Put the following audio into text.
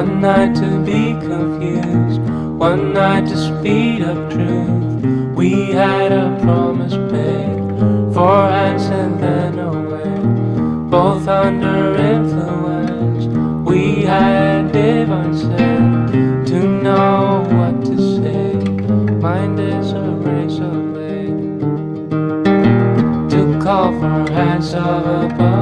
One night to be confused, one night to speed up truth. We had a promise made, 4 hands and then away, both under influence. We had divine sense to know what to say. Mind is a razor blade to call for hands of above.